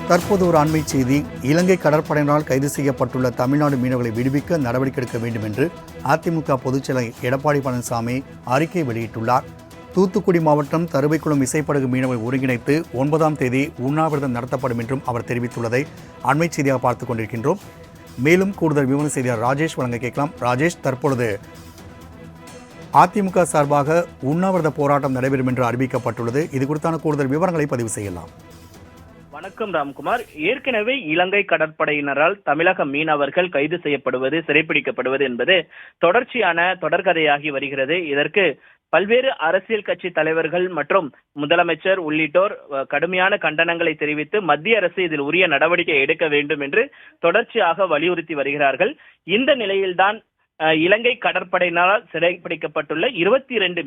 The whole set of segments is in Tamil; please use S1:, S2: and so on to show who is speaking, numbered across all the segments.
S1: தற்போது ஒரு அண்மை செய்தி. இலங்கை கடற்படையினரால் கைது செய்யப்பட்டுள்ள தமிழ்நாடு மீனவர்களை விடுவிக்க நடவடிக்கை எடுக்க வேண்டும் என்று அதிமுக பொதுச்செயலர் எடப்பாடி பழனிசாமி அறிக்கை வெளியிட்டுள்ளார். தூத்துக்குடி மாவட்டம் தருவைக்குளம் விசைப்படகு மீனவர்கள் ஒருங்கிணைத்து 9ஆம் தேதி உண்ணாவிரதம் நடத்தப்படும் என்றும் அவர் தெரிவித்துள்ளதை அண்மை செய்தியாக பார்த்துக் கொண்டிருக்கின்றோம். மேலும் கூடுதல் விவர செய்தியாளர் ராஜேஷ் வழங்க கேட்கலாம். ராஜேஷ், தற்பொழுது அதிமுக சார்பாக உண்ணாவிரத போராட்டம் நடைபெறும் என்று அறிவிக்கப்பட்டுள்ளது. இது குறித்தான கூடுதல் விவரங்களை பதிவு செய்யலாம்.
S2: வணக்கம் ராம்குமார். ஏற்கனவே இலங்கை கடற்படையினரால் தமிழக மீனவர்கள் கைது செய்யப்படுவது, சிறைப்பிடிக்கப்படுவது என்பது தொடர்ச்சியான தொடர்கதையாகி வருகிறது. இதற்கு பல்வேறு அரசியல் கட்சி தலைவர்கள் மற்றும் முதலமைச்சர் உள்ளிட்டோர் கடுமையான கண்டனங்களை தெரிவித்து மத்திய அரசு இதில் உரிய நடவடிக்கை எடுக்க வேண்டும் என்று தொடர்ச்சியாக வலியுறுத்தி வருகிறார்கள். இந்த நிலையில்தான் இலங்கை கடற்படையினரால் சிறைப்பிடிக்கப்பட்டுள்ள 22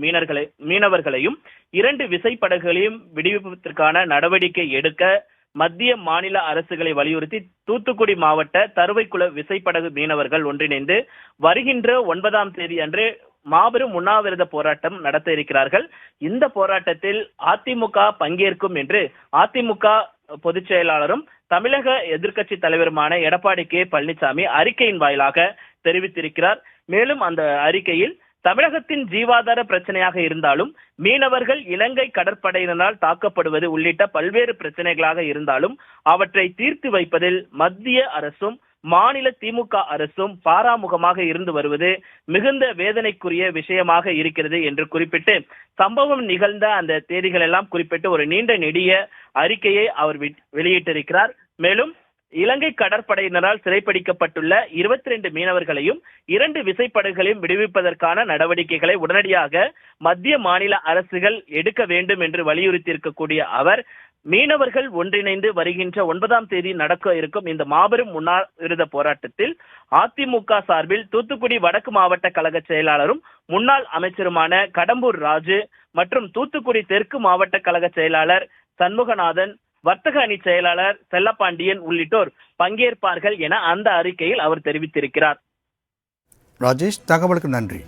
S2: மீனவர்களையும் 2 விசைப்படகுகளையும் விடுவிப்பதற்கான நடவடிக்கை எடுக்க மத்திய மாநில அரசுகளை வலியுறுத்தி தூத்துக்குடி மாவட்ட தருவைக்குள விசைப்படகு மீனவர்கள் ஒன்றிணைந்து வருகின்ற 9ஆம் தேதி அன்று மாபெரும் உண்ணாவிரத போராட்டம் நடத்த இருக்கிறார்கள். இந்த போராட்டத்தில் அதிமுக பங்கேற்கும் என்று அதிமுக பொதுச் செயலாளரும் தமிழக எதிர்க்கட்சி தலைவருமான எடப்பாடி கே பழனிசாமி அறிக்கையின் வாயிலாக தெரிவித்திருக்கிறார். மேலும் அந்த அறிக்கையில் தமிழகத்தின் ஜீவாதார பிரச்சனையாக இருந்தாலும் மீனவர்கள் இலங்கை கடற்படையினரால் தாக்கப்படுவது உள்ளிட்ட பல்வேறு பிரச்சனைகளாக இருந்தாலும் அவற்றை தீர்த்து வைப்பதில் மத்திய அரசும் மாநில திமுக அரசும் பாராமுகமாக இருந்து வருவது மிகுந்த வேதனைக்குரிய விஷயமாக இருக்கிறது என்று குறிப்பிட்டு சம்பவம் நிகழ்ந்த அந்த தேதிகள் எல்லாம் குறிப்பிட்டு ஒரு நீண்ட நெடிய அறிக்கையை அவர் வெளியிட்டிருக்கிறார். மேலும் இலங்கை கடற்படையினரால் சிறைப்பிடிக்கப்பட்டுள்ள 22 மீனவர்களையும் 2 விசைப்படகுகளையும் விடுவிப்பதற்கான நடவடிக்கைகளை உடனடியாக மத்திய மாநில அரசுகள் எடுக்க வேண்டும் என்று வலியுறுத்தி இருக்கக்கூடிய அவர் மீனவர்கள் ஒன்றிணைந்து வருகின்ற 9ஆம் தேதி நடக்க இருக்கும் இந்த மாபெரும் உண்ணாவிரத போராட்டத்தில் அதிமுக சார்பில் தூத்துக்குடி வடக்கு மாவட்ட கழக செயலாளரும் முன்னாள் அமைச்சருமான கடம்பூர் ராஜு மற்றும் தூத்துக்குடி தெற்கு மாவட்ட கழக செயலாளர் சண்முகநாதன், வர்த்தக அணி செயலாளர் செல்லப்பாண்டியன் உள்ளிட்டோர் பங்கேற்பார்கள் என அந்த அறிக்கையில் அவர் தெரிவித்திருக்கிறார்.
S1: ராஜேஷ், தகவலுக்கு நன்றி.